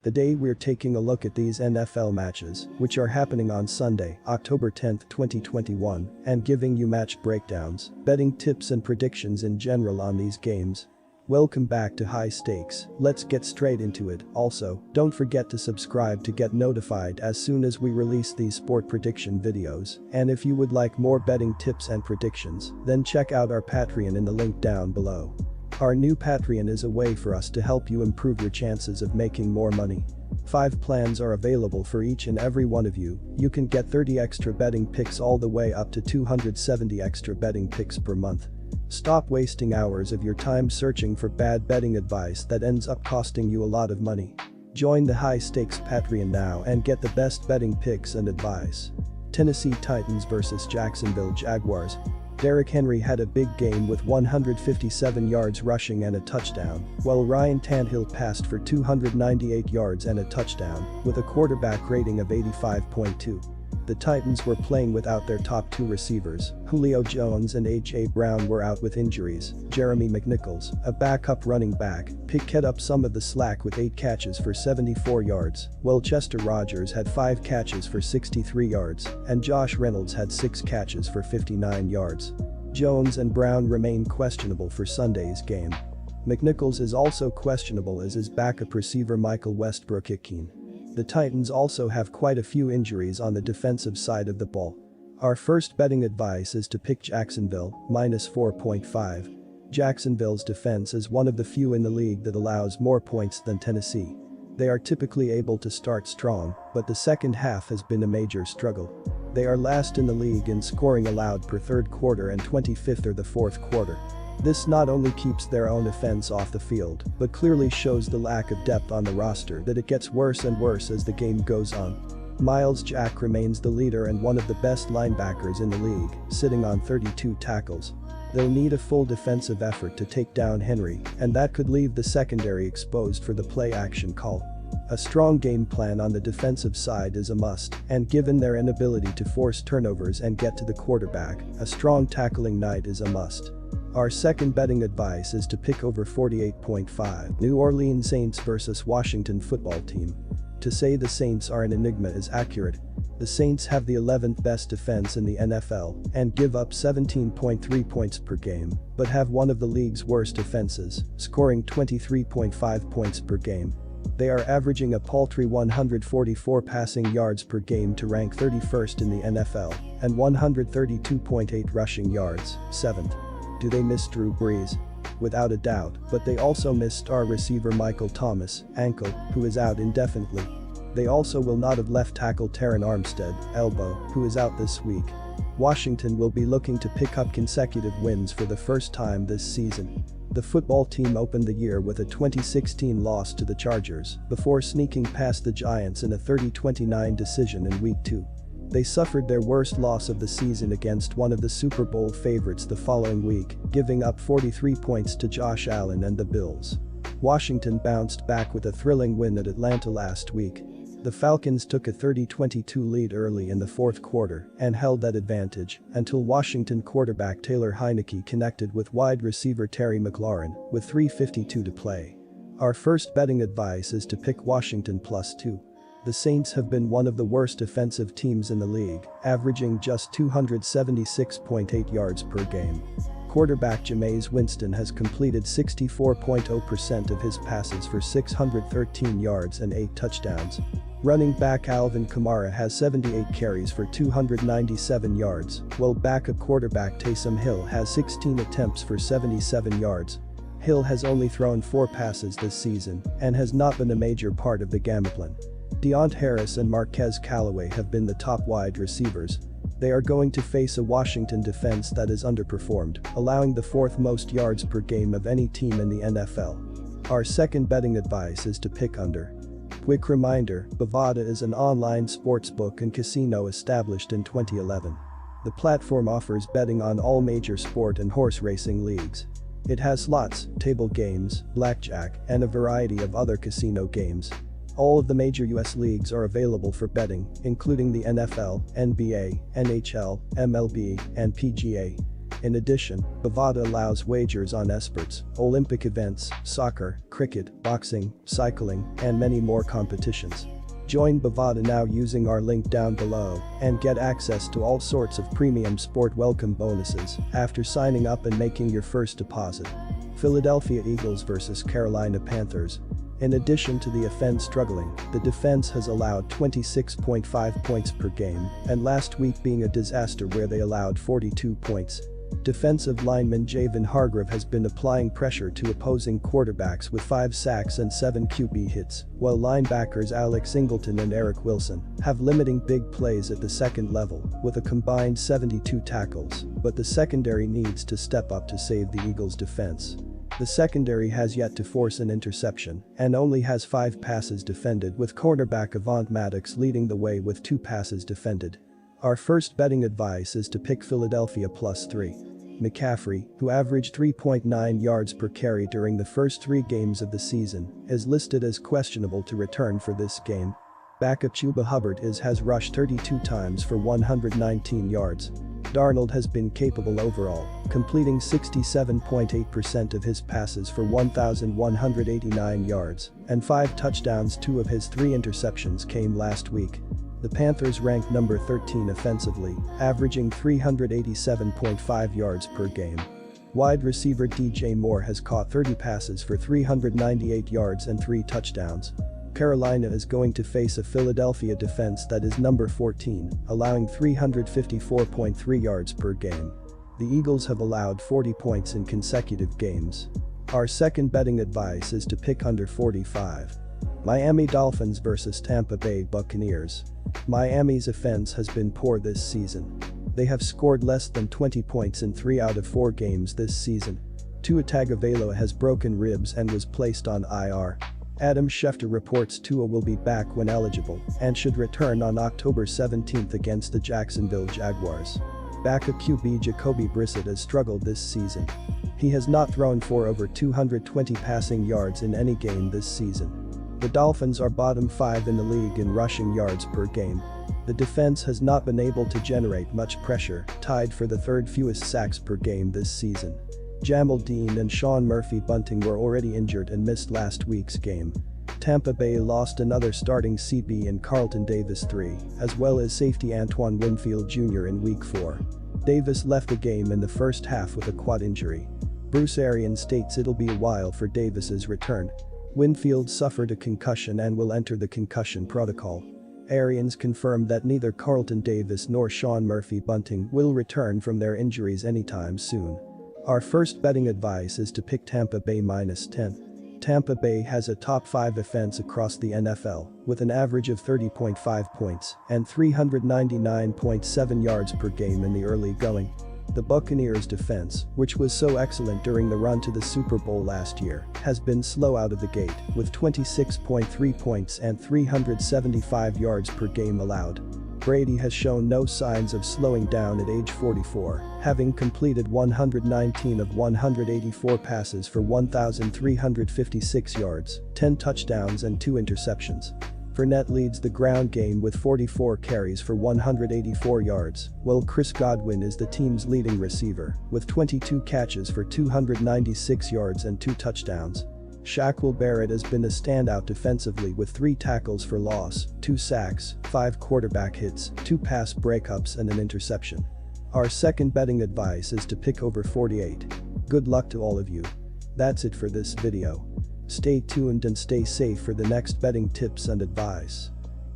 Today we're taking a look at these NFL matches, which are happening on Sunday, October 10, 2021, and giving you match breakdowns, betting tips and predictions in general on these games. Welcome back to High Stakes, let's get straight into it. Also, don't forget to subscribe to get notified as soon as we release these sport prediction videos, and if you would like more betting tips and predictions, then check out our Patreon in the link down below. Our new Patreon is a way for us to help you improve your chances of making more money. 5 plans are available for each and every one of you. You can get 30 extra betting picks all the way up to 270 extra betting picks per month. Stop wasting hours of your time searching for bad betting advice that ends up costing you a lot of money. Join the High Stakes Patreon now and get the best betting picks and advice. Tennessee Titans vs Jacksonville Jaguars. Derrick Henry had a big game with 157 yards rushing and a touchdown, while Ryan Tannehill passed for 298 yards and a touchdown, with a quarterback rating of 85.2. The Titans were playing without their top 2 receivers. Julio Jones and A.J. Brown were out with injuries. Jeremy McNichols, a backup running back, picked up some of the slack with 8 catches for 74 yards, while Chester Rogers had 5 catches for 63 yards, and Josh Reynolds had 6 catches for 59 yards. Jones and Brown remain questionable for Sunday's game. McNichols is also questionable as his backup receiver Michael Westbrook-Ikhine. The Titans also have quite a few injuries on the defensive side of the ball. Our first betting advice is to pick Jacksonville, -4.5. Jacksonville's defense is one of the few in the league that allows more points than Tennessee. They are typically able to start strong, but the second half has been a major struggle. They are last in the league in scoring allowed per third quarter and 25th or the fourth quarter. This not only keeps their own offense off the field, but clearly shows the lack of depth on the roster that it gets worse and worse as the game goes on. Myles Jack remains the leader and one of the best linebackers in the league, sitting on 32 tackles. They'll need a full defensive effort to take down Henry, and that could leave the secondary exposed for the play-action call. A strong game plan on the defensive side is a must, and given their inability to force turnovers and get to the quarterback, a strong tackling night is a must. Our second betting advice is to pick over 48.5. New Orleans Saints vs Washington Football Team. To say the Saints are an enigma is accurate. The Saints have the 11th best defense in the NFL and give up 17.3 points per game, but have one of the league's worst offenses, scoring 23.5 points per game. They are averaging a paltry 144 passing yards per game to rank 31st in the NFL, and 132.8 rushing yards, 7th. Do they miss Drew Brees? Without a doubt, but they also miss star receiver Michael Thomas, ankle, who is out indefinitely. They also will not have left tackle Terron Armstead, elbow, who is out this week. Washington will be looking to pick up consecutive wins for the first time this season. The football team opened the year with a 2016 loss to the Chargers before sneaking past the Giants in a 30-29 decision in Week 2. They suffered their worst loss of the season against one of the Super Bowl favorites the following week, giving up 43 points to Josh Allen and the Bills. Washington bounced back with a thrilling win at Atlanta last week. The Falcons took a 30-22 lead early in the fourth quarter and held that advantage until Washington quarterback Taylor Heinicke connected with wide receiver Terry McLaurin with 3:52 to play. Our first betting advice is to pick Washington +2. The Saints have been one of the worst defensive teams in the league, averaging just 276.8 yards per game. Quarterback Jameis Winston has completed 64.0% of his passes for 613 yards and 8 touchdowns. Running back Alvin Kamara has 78 carries for 297 yards, while backup quarterback Taysom Hill has 16 attempts for 77 yards. Hill has only thrown 4 passes this season and has not been a major part of the game plan. Deontay Harris and Marquez Callaway have been the top wide receivers. They are going to face a Washington defense that is underperformed, allowing the 4th most yards per game of any team in the NFL. Our second betting advice is to pick under. Quick reminder, Bovada is an online sportsbook and casino established in 2011. The platform offers betting on all major sport and horse racing leagues. It has slots, table games, blackjack, and a variety of other casino games. All of the major US leagues are available for betting, including the NFL, NBA, NHL, MLB, and PGA. In addition, Bovada allows wagers on esports, Olympic events, soccer, cricket, boxing, cycling, and many more competitions. Join Bovada now using our link down below and get access to all sorts of premium sport welcome bonuses after signing up and making your first deposit. Philadelphia Eagles vs Carolina Panthers. In addition to the offense struggling, the defense has allowed 26.5 points per game, and last week being a disaster where they allowed 42 points. Defensive lineman Javon Hargrave has been applying pressure to opposing quarterbacks with 5 sacks and 7 QB hits, while linebackers Alex Singleton and Eric Wilson have limiting big plays at the second level with a combined 72 tackles, but the secondary needs to step up to save the Eagles' defense. The secondary has yet to force an interception and only has 5 passes defended, with cornerback Avant Maddox leading the way with 2 passes defended. Our first betting advice is to pick Philadelphia +3. McCaffrey, who averaged 3.9 yards per carry during the first 3 games of the season, is listed as questionable to return for this game. Backup Chuba Hubbard has rushed 32 times for 119 yards. Darnold has been capable overall, completing 67.8% of his passes for 1,189 yards and 5 touchdowns. 2 of his 3 interceptions came last week. The Panthers ranked number 13 offensively, averaging 387.5 yards per game. Wide receiver DJ Moore has caught 30 passes for 398 yards and 3 touchdowns. Carolina is going to face a Philadelphia defense that is number 14, allowing 354.3 yards per game. The Eagles have allowed 40 points in consecutive games. Our second betting advice is to pick under 45. Miami Dolphins vs Tampa Bay Buccaneers. Miami's offense has been poor this season. They have scored less than 20 points in 3 out of 4 games this season. Tua Tagovailoa has broken ribs and was placed on IR. Adam Schefter reports Tua will be back when eligible and should return on October 17 against the Jacksonville Jaguars. Backup QB Jacoby Brissett has struggled this season. He has not thrown for over 220 passing yards in any game this season. The Dolphins are bottom 5 in the league in rushing yards per game. The defense has not been able to generate much pressure, tied for the 3rd fewest sacks per game this season. Jamel Dean and Sean Murphy-Bunting were already injured and missed last week's game. Tampa Bay lost another starting CB in Carlton Davis III, as well as safety Antoine Winfield Jr. in Week 4. Davis left the game in the first half with a quad injury. Bruce Arians states it'll be a while for Davis's return. Winfield suffered a concussion and will enter the concussion protocol. Arians confirmed that neither Carlton Davis nor Sean Murphy-Bunting will return from their injuries anytime soon. Our first betting advice is to pick Tampa Bay -10. Tampa Bay has a top 5 offense across the NFL, with an average of 30.5 points and 399.7 yards per game in the early going. The Buccaneers' defense, which was so excellent during the run to the Super Bowl last year, has been slow out of the gate, with 26.3 points and 375 yards per game allowed. Brady has shown no signs of slowing down at age 44, having completed 119 of 184 passes for 1,356 yards, 10 touchdowns and 2 interceptions. Fournette leads the ground game with 44 carries for 184 yards, while Chris Godwin is the team's leading receiver, with 22 catches for 296 yards and 2 touchdowns. Shaquille Barrett has been a standout defensively with 3 tackles for loss, 2 sacks, 5 quarterback hits, 2 pass breakups and an interception. Our second betting advice is to pick over 48. Good luck to all of you. That's it for this video. Stay tuned and stay safe for the next betting tips and advice.